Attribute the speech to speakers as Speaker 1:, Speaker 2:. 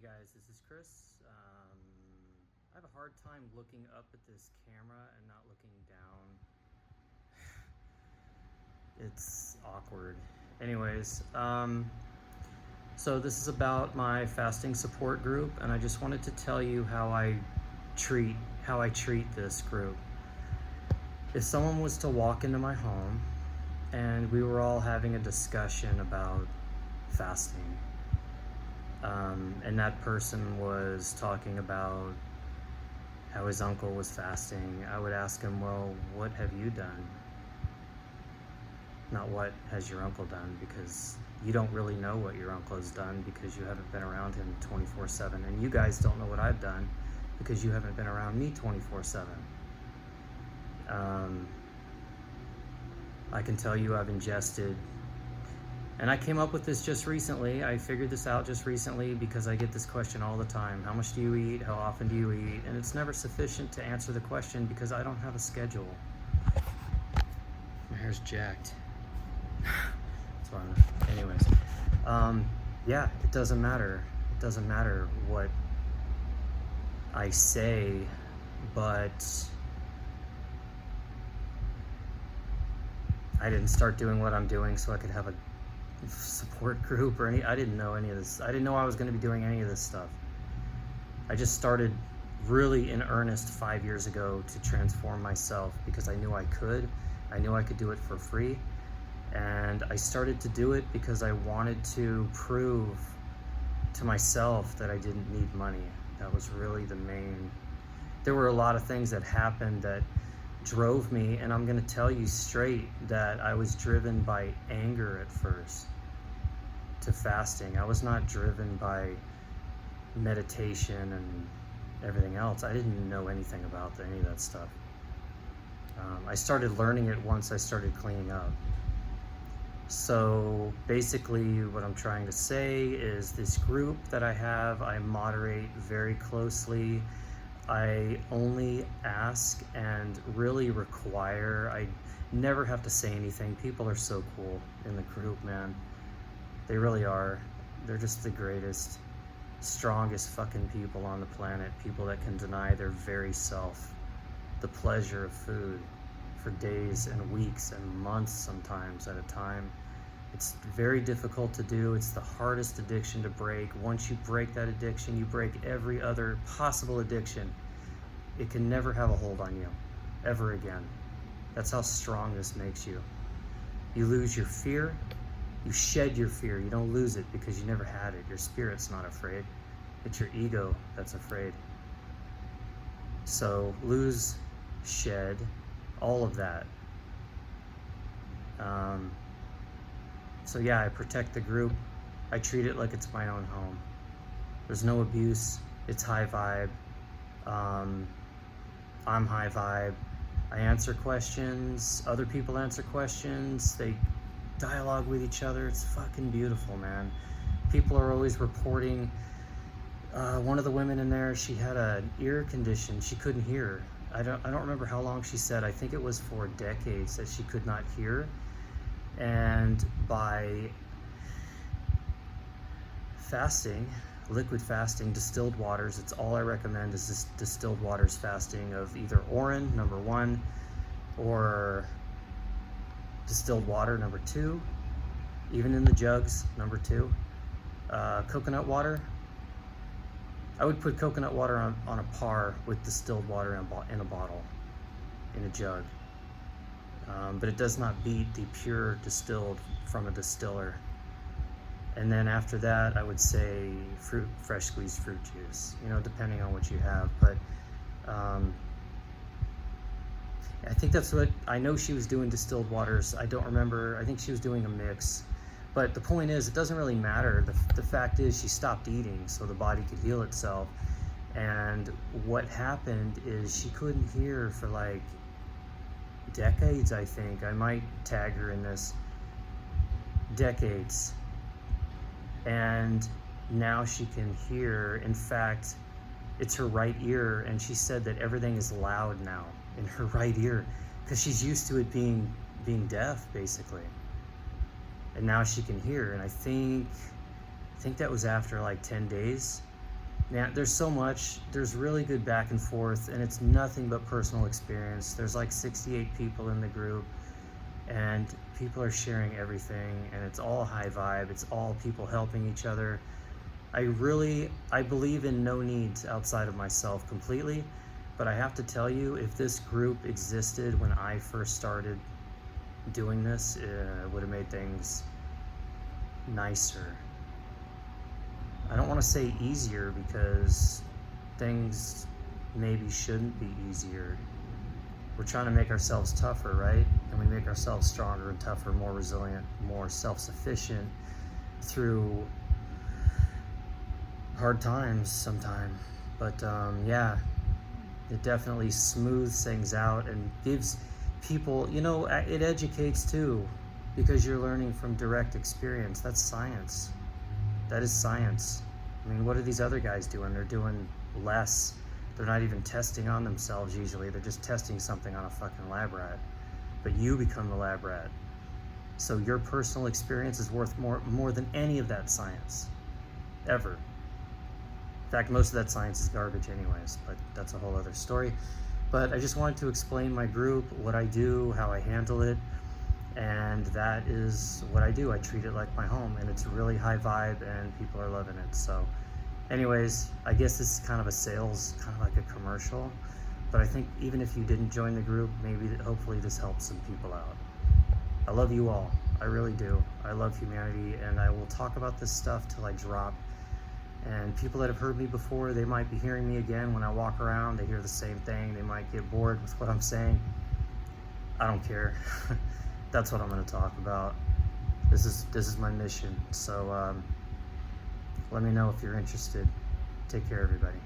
Speaker 1: Hey guys, this is Chris. I have a hard time looking up at this camera and not looking down. It's awkward. Anyways, so this is about my fasting support group, and I just wanted to tell you how I treat this group. If someone was to walk into my home and we were all having a discussion about fasting, and that person was talking about how his uncle was fasting, I would ask him, well, what have you done? Not what has your uncle done, because you don't really know what your uncle has done because you haven't been around him 24/7. And you guys don't know what I've done because you haven't been around me 24/7. I can tell you I've ingested, and I came up with this just recently. I figured this out just recently because I get this question all the time. How much do you eat? How often do you eat? And it's never sufficient to answer the question because I don't have a schedule. My hair's jacked. That's why anyways, yeah, it doesn't matter. It doesn't matter what I say, but I didn't start doing what I'm doing so I could have a support group or I didn't know any of this. I didn't know I was going to be doing any of this stuff. I just started really in earnest 5 years ago to transform myself because I knew I could. I knew I could do it for free. And I started to do it because I wanted to prove to myself that I didn't need money. That was really the main. There were a lot of things that happened that drove me, and I'm going to tell you straight that I was driven by anger at first to fasting. I was not driven by meditation and everything else. I didn't know anything about any of that stuff. I started learning it once I started cleaning up. So basically what I'm trying to say is this group that I have, I moderate very closely. I only ask and really require. I never have to say anything. People are so cool in the group, man. They really are. They're just the greatest, strongest fucking people on the planet. People that can deny their very self the pleasure of food for days and weeks and months sometimes at a time. It's very difficult to do. It's the hardest addiction to break. Once you break that addiction, you break every other possible addiction. It can never have a hold on you, ever again. That's how strong this makes you. You lose your fear. You shed your fear. You don't lose it because you never had it. Your spirit's not afraid. It's your ego that's afraid. So lose, shed, all of that. So yeah, I protect the group. I treat it like it's my own home. There's no abuse. It's high vibe. I'm high vibe. I answer questions. Other people answer questions. They dialogue with each other. It's fucking beautiful, man. People are always reporting. One of the women in there, she had an ear condition. She couldn't hear. I don't remember how long she said. I think it was for decades that she could not hear. And by fasting, liquid fasting, distilled waters, it's all I recommend is this distilled waters fasting of either Orin, number 1, or distilled water, number 2, even in the jugs, number 2. Coconut water. I would put coconut water on a par with distilled water in a bottle, in a jug. But it does not beat the pure distilled from a distiller. And then after that, I would say fresh squeezed fruit juice, depending on what you have. But I think that's what, I know she was doing distilled waters. I don't remember. I think she was doing a mix. But the point is, it doesn't really matter. The fact is she stopped eating so the body could heal itself. And what happened is she couldn't hear for like decades, I think. I might tag her in this. Decades. And now she can hear. In fact, it's her right ear, and she said that everything is loud now in her right ear because she's used to it being deaf, basically. And now she can hear. And I think that was after like 10 days. Yeah, there's so much. There's really good back and forth, and it's nothing but personal experience. There's like 68 people in the group, and people are sharing everything, and it's all high vibe. It's all people helping each other. I believe in no needs outside of myself completely, but I have to tell you, if this group existed when I first started doing this, it would have made things nicer. I don't want to say easier, because things maybe shouldn't be easier. We're trying to make ourselves tougher, right? And we make ourselves stronger and tougher, more resilient, more self-sufficient through hard times sometimes. But yeah, it definitely smooths things out and gives people, it educates too, because you're learning from direct experience. That's science. That is science. I mean, what are these other guys doing? They're doing less. They're not even testing on themselves usually. They're just testing something on a fucking lab rat. But you become the lab rat. So your personal experience is worth more than any of that science. Ever. In fact, most of that science is garbage anyways, but that's a whole other story. But I just wanted to explain my group, what I do, how I handle it, and that is what I do. I treat it like my home, and it's really high vibe, and people are loving it. So anyways, I guess this is kind of a sales, kind of like a commercial, but I think even if you didn't join the group, hopefully this helps some people out. I love you all. I really do. I love humanity, and I will talk about this stuff till I drop. And people that have heard me before, they might be hearing me again when I walk around. They hear the same thing. They might get bored with what I'm saying. I don't care. That's what I'm going to talk about. This is my mission. So let me know if you're interested. Take care, everybody.